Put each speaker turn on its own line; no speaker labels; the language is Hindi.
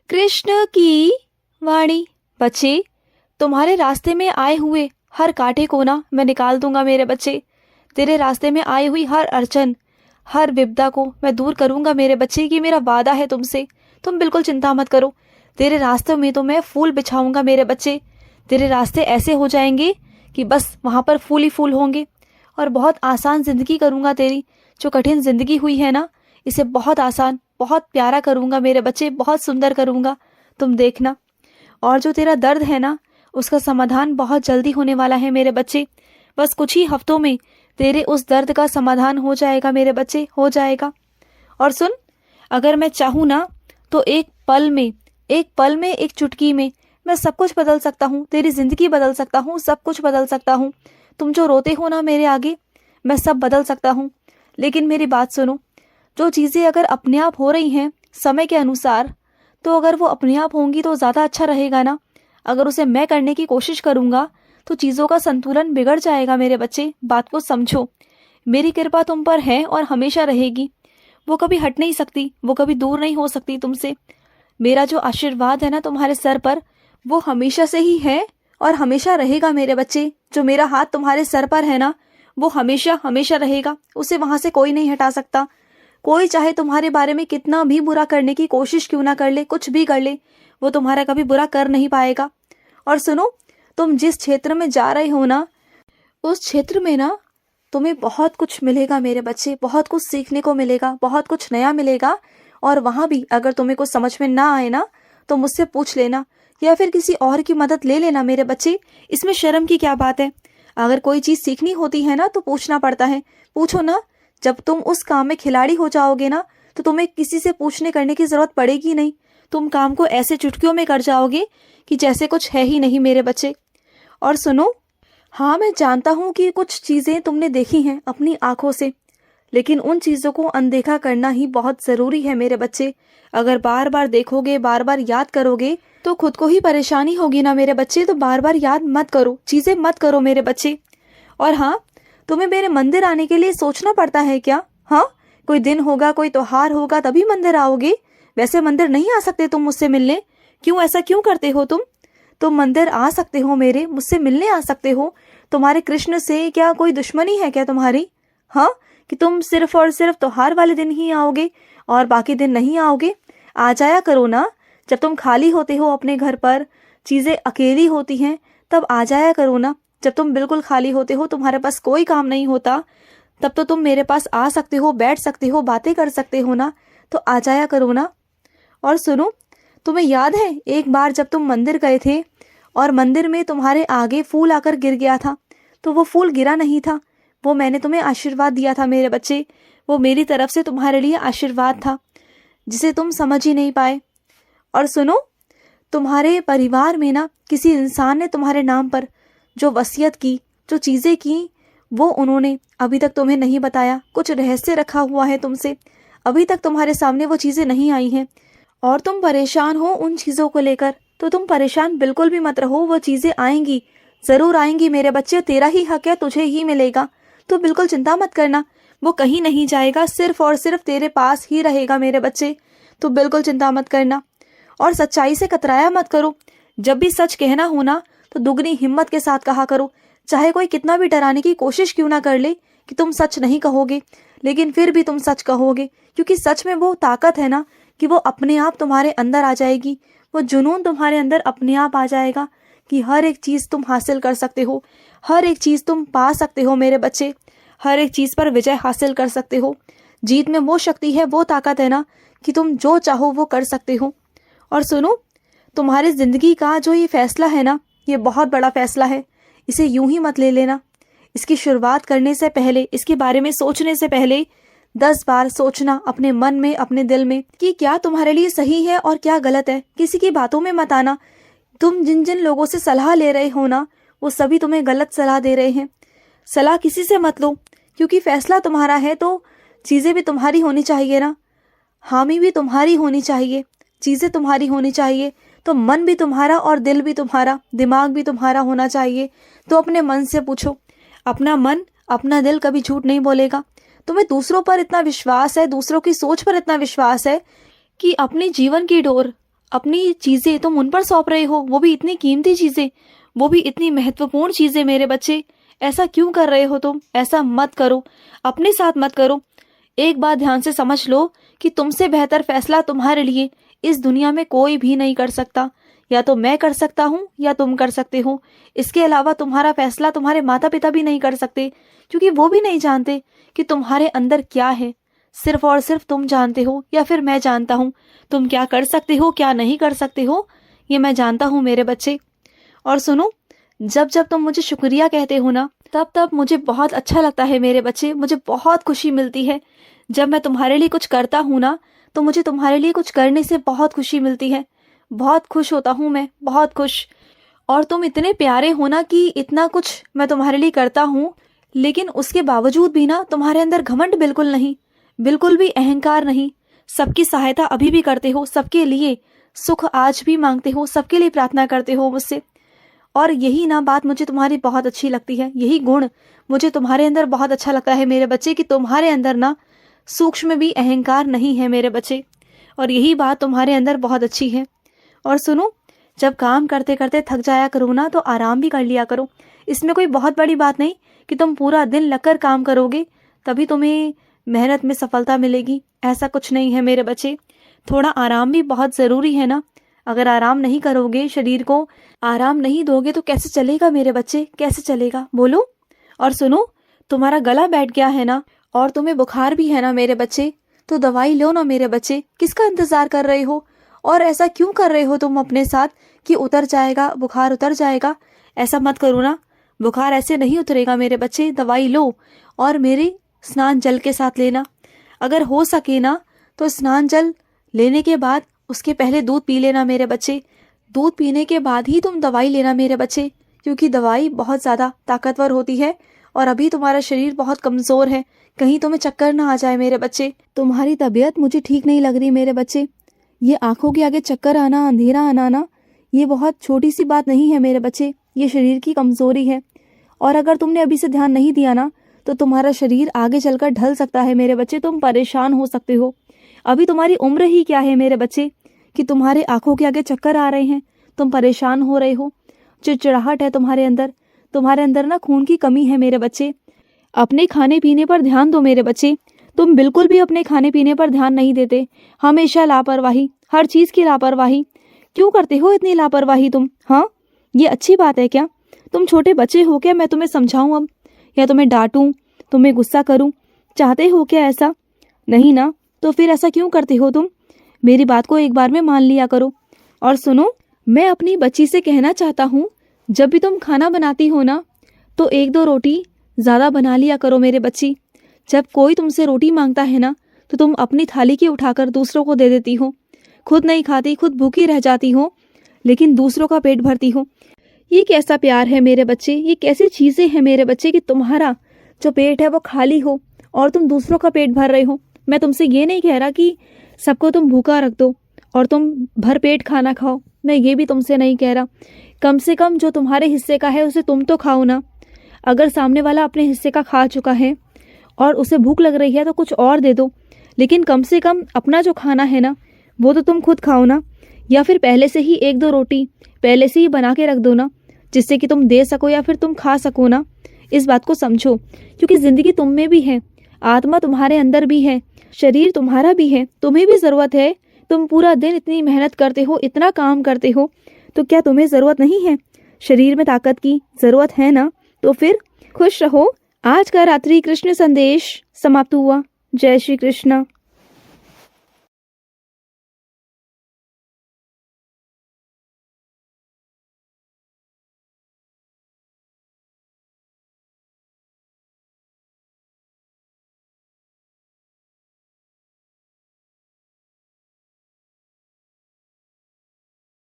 कृष्ण की वाणी। बच्चे, तुम्हारे रास्ते में आए हुए हर कांटे को ना मैं निकाल दूंगा मेरे बच्चे। तेरे रास्ते में आई हुई हर अड़चन, हर विपदा को मैं दूर करूंगा मेरे बच्चे। ये मेरा वादा है तुमसे, तुम बिल्कुल चिंता मत करो। तेरे रास्ते में तो मैं फूल बिछाऊंगा मेरे बच्चे। तेरे रास्ते ऐसे हो जाएंगे कि बस वहां पर फूल ही फूल होंगे। और बहुत आसान जिंदगी करूंगा तेरी। जो कठिन जिंदगी हुई है ना, इसे बहुत आसान, बहुत प्यारा करूंगा मेरे बच्चे, बहुत सुंदर करूंगा। तुम देखना। और जो तेरा दर्द है ना, उसका समाधान बहुत जल्दी होने वाला है मेरे बच्चे। बस कुछ ही हफ्तों में तेरे उस दर्द का समाधान हो जाएगा मेरे बच्चे, हो जाएगा। और सुन, अगर मैं चाहूँ ना तो एक पल में, एक चुटकी में मैं सब कुछ बदल सकता हूँ। तेरी जिंदगी बदल सकता हूँ, सब कुछ बदल सकता हूँ। तुम जो रोते हो ना मेरे आगे, मैं सब बदल सकता हूँ। लेकिन मेरी बात सुनो, जो चीज़ें अगर अपने आप हो रही हैं समय के अनुसार, तो अगर वो अपने आप होंगी तो ज़्यादा अच्छा रहेगा ना। अगर उसे मैं करने की कोशिश करूँगा तो चीज़ों का संतुलन बिगड़ जाएगा मेरे बच्चे। बात को समझो। मेरी कृपा तुम पर है और हमेशा रहेगी। वो कभी हट नहीं सकती, वो कभी दूर नहीं हो सकती तुमसे। मेरा जो आशीर्वाद है ना तुम्हारे सर पर, वो हमेशा से ही है और हमेशा रहेगा मेरे बच्चे। जो मेरा हाथ तुम्हारे सर पर है ना, वो हमेशा हमेशा रहेगा। उसे वहां से कोई नहीं हटा सकता। कोई चाहे तुम्हारे बारे में कितना भी बुरा करने की कोशिश क्यों ना कर ले, कुछ भी कर ले, वो तुम्हारा कभी बुरा कर नहीं पाएगा। और सुनो, तुम जिस क्षेत्र में जा रहे हो ना, उस क्षेत्र में ना तुम्हें बहुत कुछ मिलेगा मेरे बच्चे। बहुत कुछ सीखने को मिलेगा, बहुत कुछ नया मिलेगा। और वहां भी अगर तुम्हें कुछ समझ में ना आए ना, तो मुझसे पूछ लेना या फिर किसी और की मदद ले लेना मेरे बच्चे। इसमें शर्म की क्या बात है। अगर कोई चीज सीखनी होती है ना तो पूछना पड़ता है। पूछो ना। जब तुम उस काम में खिलाड़ी हो जाओगे ना, तो तुम्हें किसी से पूछने करने की जरूरत पड़ेगी नहीं। तुम काम को ऐसे चुटकियों में कर जाओगे कि जैसे कुछ है ही नहीं मेरे बच्चे। और सुनो, हाँ मैं जानता हूँ कि कुछ चीजें तुमने देखी हैं अपनी आंखों से, लेकिन उन चीजों को अनदेखा करना ही बहुत जरूरी है मेरे बच्चे। अगर बार बार देखोगे, बार बार याद करोगे, तो खुद को ही परेशानी होगी ना मेरे बच्चे। तो बार बार याद मत करो, चीजें मत करो मेरे बच्चे। और हाँ, तुम्हें मेरे मंदिर आने के लिए सोचना पड़ता है क्या? हाँ, कोई दिन होगा, कोई त्योहार होगा तभी मंदिर आओगे। वैसे मंदिर नहीं आ सकते तुम मुझसे मिलने? क्यों ऐसा क्यों करते हो तुम? तुम मंदिर आ सकते हो मेरे, मुझसे मिलने आ सकते हो। तुम्हारे कृष्ण से क्या कोई दुश्मनी है क्या तुम्हारी? हाँ, कि तुम सिर्फ और सिर्फ त्योहार वाले दिन ही आओगे और बाकी दिन नहीं आओगे? आ जाया करो ना। जब तुम खाली होते हो अपने घर पर, चीजें अकेली होती हैं, तब आ जाया करो ना। जब तुम बिल्कुल खाली होते हो, तुम्हारे पास कोई काम नहीं होता, तब तो तुम मेरे पास आ सकते हो, बैठ सकते हो, बातें कर सकते हो ना। तो आ जाया करो ना। और सुनो, तुम्हें याद है एक बार जब तुम मंदिर गए थे और मंदिर में तुम्हारे आगे फूल आकर गिर गया था? तो वो फूल गिरा नहीं था, वो मैंने तुम्हें आशीर्वाद दिया था मेरे बच्चे। वो मेरी तरफ से तुम्हारे लिए आशीर्वाद था, जिसे तुम समझ ही नहीं पाए। और सुनो, तुम्हारे परिवार में ना किसी इंसान ने तुम्हारे नाम पर जो वसीयत की, जो चीजें की, वो उन्होंने अभी तक तुम्हें नहीं बताया। कुछ रहस्य रखा हुआ है तुमसे, अभी तक तुम्हारे सामने वो चीजें नहीं आई हैं। और तुम परेशान हो उन चीजों को लेकर, तो तुम परेशान बिल्कुल भी मत रहो। वो चीजें आएंगी, जरूर आएंगी मेरे बच्चे। तेरा ही हक है, तुझे ही मिलेगा। तो बिल्कुल चिंता मत करना, वो कहीं नहीं जाएगा, सिर्फ और सिर्फ तेरे पास ही रहेगा मेरे बच्चे। तो बिल्कुल चिंता मत करना। और सच्चाई से कतराया मत करो। जब भी सच कहना हो ना, तो दुगनी हिम्मत के साथ कहा करो। चाहे कोई कितना भी डराने की कोशिश क्यों ना कर ले कि तुम सच नहीं कहोगे, लेकिन फिर भी तुम सच कहोगे। क्योंकि सच में वो ताकत है ना, कि वो अपने आप तुम्हारे अंदर आ जाएगी। वो जुनून तुम्हारे अंदर अपने आप आ जाएगा कि हर एक चीज तुम हासिल कर सकते हो, हर एक चीज तुम पा सकते हो मेरे बच्चे। हर एक चीज पर विजय हासिल कर सकते हो। जीत में वो शक्ति है, वो ताकत है ना, कि तुम जो चाहो वो कर सकते हो। और सुनो, तुम्हारी जिंदगी का जो ये फैसला है ना, ये बहुत बड़ा फैसला है। इसे यूं ही मत ले लेना। इसकी शुरुआत करने से पहले, इसके बारे में सोचने से पहले 10 बार सोचना अपने मन में, अपने दिल में, कि क्या तुम्हारे लिए सही है और क्या गलत है। किसी की बातों में मत आना। तुम जिन जिन लोगों से सलाह ले रहे हो ना, वो सभी तुम्हें गलत सलाह दे रहे हैं। सलाह किसी से मत लो, क्योंकि फैसला तुम्हारा है तो चीजें भी तुम्हारी होनी चाहिए ना। हामी भी तुम्हारी होनी चाहिए, चीजें तुम्हारी होनी चाहिए। तो मन भी तुम्हारा और दिल भी तुम्हारा, दिमाग भी तुम्हारा होना चाहिए। तो अपने मन से पूछो। अपना मन, अपना दिल कभी झूठ नहीं बोलेगा। तुम्हें दूसरों पर इतना विश्वास है, दूसरों की सोच पर इतना विश्वास है, कि अपने जीवन की डोर अपनी चीज़ें तुम उन पर सौंप रहे हो, वो भी इतनी कीमती चीज़ें, वो भी इतनी महत्वपूर्ण चीज़ें। मेरे बच्चे, ऐसा क्यों कर रहे हो तुम? ऐसा मत करो, अपने साथ मत करो। एक बात ध्यान से समझ लो कि तुमसे बेहतर फैसला तुम्हारे लिए इस दुनिया में कोई भी नहीं कर सकता। या तो मैं कर सकता हूँ या तुम कर सकते हो। इसके अलावा तुम्हारा फैसला तुम्हारे माता पिता भी नहीं कर सकते, क्योंकि वो भी नहीं जानते कि तुम्हारे अंदर क्या है। सिर्फ और सिर्फ तुम जानते हो, या फिर मैं जानता हूँ तुम क्या कर सकते हो, क्या नहीं कर सकते हो, ये मैं जानता हूँ मेरे बच्चे। और सुनो, जब जब तुम मुझे शुक्रिया कहते हो ना, तब तब मुझे बहुत अच्छा लगता है मेरे बच्चे। मुझे बहुत खुशी मिलती है जब मैं तुम्हारे लिए कुछ करता हूँ ना, तो मुझे तुम्हारे लिए कुछ करने से बहुत खुशी मिलती है। बहुत खुश होता हूँ मैं, बहुत खुश। और तुम इतने प्यारे हो ना कि इतना कुछ मैं तुम्हारे लिए करता हूँ, लेकिन उसके बावजूद भी ना तुम्हारे अंदर घमंड बिल्कुल नहीं, बिल्कुल भी अहंकार नहीं। सबकी सहायता अभी भी करते हो, सबके लिए सुख आज भी मांगते हो, सबके लिए प्रार्थना करते हो मुझसे। और यही ना बात मुझे तुम्हारी बहुत अच्छी लगती है, यही गुण मुझे तुम्हारे अंदर बहुत अच्छा लगता है मेरे बच्चे, कि तुम्हारे अंदर ना सूक्ष्म भी अहंकार नहीं है मेरे बच्चे। और यही बात तुम्हारे अंदर बहुत अच्छी है। और सुनो, जब काम करते करते थक जाया करो ना, तो आराम भी कर लिया करो। इसमें कोई बहुत बड़ी बात नहीं कि तुम पूरा दिन लगकर काम करोगे तभी तुम्हें मेहनत में सफलता मिलेगी, ऐसा कुछ नहीं है मेरे बच्चे। थोड़ा आराम भी बहुत ज़रूरी है ना। अगर आराम नहीं करोगे, शरीर को आराम नहीं दोगे, तो कैसे चलेगा मेरे बच्चे, कैसे चलेगा, बोलो। और सुनो, तुम्हारा गला बैठ गया है ना, और तुम्हें बुखार भी है ना मेरे बच्चे, तो दवाई लो ना मेरे बच्चे। किसका इंतजार कर रहे हो? और ऐसा क्यों कर रहे हो तुम अपने साथ कि उतर जाएगा, बुखार उतर जाएगा? ऐसा मत करो ना, बुखार ऐसे नहीं उतरेगा मेरे बच्चे। दवाई लो और मेरे स्नान जल के साथ लेना। अगर हो सके ना तो स्नान जल लेने के बाद उसके पहले दूध पी लेना मेरे बच्चे। दूध पीने के बाद ही तुम दवाई लेना मेरे बच्चे, क्योंकि दवाई बहुत ज़्यादा ताकतवर होती है और अभी तुम्हारा शरीर बहुत कमज़ोर है। कहीं तुम्हें चक्कर ना आ जाए मेरे बच्चे। तुम्हारी तबीयत मुझे ठीक नहीं लग रही मेरे बच्चे। ये आंखों के आगे चक्कर आना, अंधेरा आना ना, ये बहुत छोटी सी बात नहीं है मेरे बच्चे, ये शरीर की कमज़ोरी है। और अगर तुमने अभी से ध्यान नहीं दिया ना, तो तुम्हारा शरीर आगे चलकर ढल सकता है मेरे बच्चे। तुम परेशान हो सकते हो। अभी तुम्हारी उम्र ही क्या है मेरे बच्चे कि तुम्हारे आंखों के आगे चक्कर आ रहे हैं, तुम परेशान हो रहे हो, चिड़चिड़ाहट है तुम्हारे अंदर ना खून की कमी है मेरे बच्चे। अपने खाने पीने पर ध्यान दो मेरे बच्चे। तुम बिल्कुल भी अपने खाने पीने पर ध्यान नहीं देते, हमेशा लापरवाही, हर चीज़ की लापरवाही। क्यों करते हो इतनी लापरवाही तुम? हाँ, ये अच्छी बात है क्या? तुम छोटे बच्चे हो क्या? मैं तुम्हें समझाऊं अब, या तुम्हें डांटूं, तुम्हें गुस्सा करूं? चाहते हो क्या ऐसा? नहीं ना, तो फिर ऐसा क्यों करते हो तुम? मेरी बात को एक बार में मान लिया करो। और सुनो, मैं अपनी बच्ची से कहना चाहता हूँ, जब भी तुम खाना बनाती हो ना, तो 1-2 रोटी ज़्यादा बना लिया करो मेरे बच्ची। जब कोई तुमसे रोटी मांगता है ना, तो तुम अपनी थाली की उठाकर दूसरों को दे देती हो। खुद नहीं खाती, खुद भूखी रह जाती हो, लेकिन दूसरों का पेट भरती हो। ये कैसा प्यार है मेरे बच्चे? ये कैसी चीज़ें हैं मेरे बच्चे कि तुम्हारा जो पेट है वो खाली हो और तुम दूसरों का पेट भर रहे हो? मैं तुमसे ये नहीं कह रहा कि सबको तुम भूखा रख दो और तुम भर पेट खाना खाओ, मैं ये भी तुमसे नहीं कह रहा। कम से कम जो तुम्हारे हिस्से का है उसे तुम तो खाओ ना। अगर सामने वाला अपने हिस्से का खा चुका है और उसे भूख लग रही है तो कुछ और दे दो, लेकिन कम से कम अपना जो खाना है ना, वो तो तुम खुद खाओ ना। या फिर पहले से ही 1-2 रोटी पहले से ही बना के रख दो ना, जिससे कि तुम दे सको या फिर तुम खा सको ना। इस बात को समझो, क्योंकि ज़िंदगी तुम में भी है, आत्मा तुम्हारे अंदर भी है, शरीर तुम्हारा भी है, तुम्हें भी ज़रूरत है। तुम पूरा दिन इतनी मेहनत करते हो, इतना काम करते हो, तो क्या तुम्हें ज़रूरत नहीं है? शरीर में ताकत की ज़रूरत है ना। तो फिर खुश रहो। आज का रात्रि कृष्ण संदेश समाप्त हुआ। जय श्री कृष्ण।